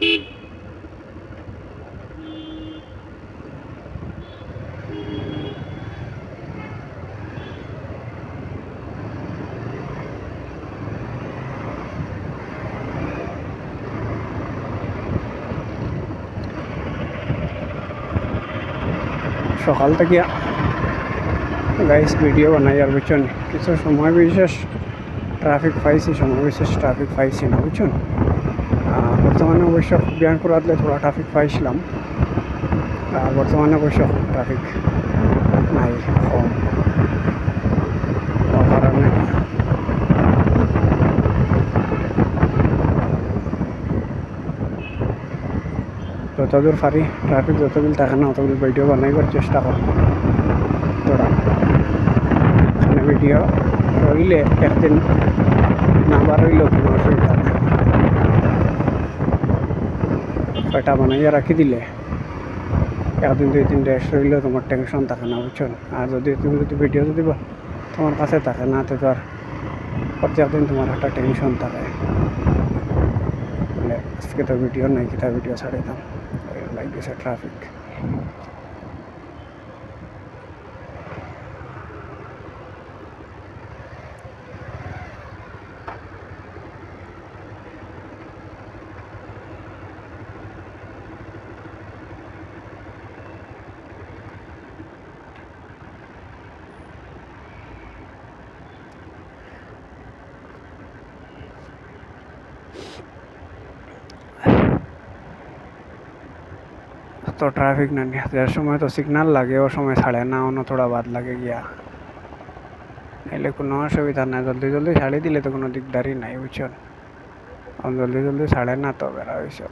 সকাল থেকে guys video বানাই আর বুঝছেন কিছু সময় বিশেষ ট্রাফিক পাইছি, সময় বিশেষ ট্রাফিক পাইছি না বুঝছেন। বর্তমানে অবশ্য বিয়ান করাতে থোড়া ট্রাফিক পাইছিলাম, আর বর্তমানে অবশ্য ট্রাফিক নাই, কম কারণে যতদূর পারি ট্রাফিক যতদূর থাকে না অতদূর ভিডিও বানাইবার চেষ্টা করব। তোরা এখানে ভিডিও রইলে একদিন না রইলেও কোনো অসুবিধা নেই, কয়টা বানাইয়া রাখি দিলে একদিন দুই তিন ডেস রইলেও তোমার টেনশন থাকে না বুঝছো। আর তুমি যদি ভিডিও যদি তোমার কাছে থাকে না তো আর প্রত্যেক দিন তোমার একটা টেনশন থাকে, বলে আজকে তো ভিডিও নাই, কিটা ভিডিও ছাড়ে দাম লাগছে ট্রাফিক। तो ट्रैफिक नहीं है समय तो सिग्नल लगे वो समय छाड़े ना उन्होंने थोड़ा बाद लगे गया नहीं কোনো অসুবিধা না, জলদি জলদি ছাড়ি দিলে তো কোনো দিকদারি নাই বুঝছো। জলদি জলদি ছাড়ে না তো বেড়া হয়েছে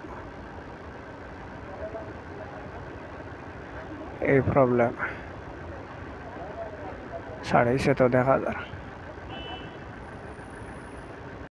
এই প্রবলেম, ছাড়াইছে তো দেখা যায়।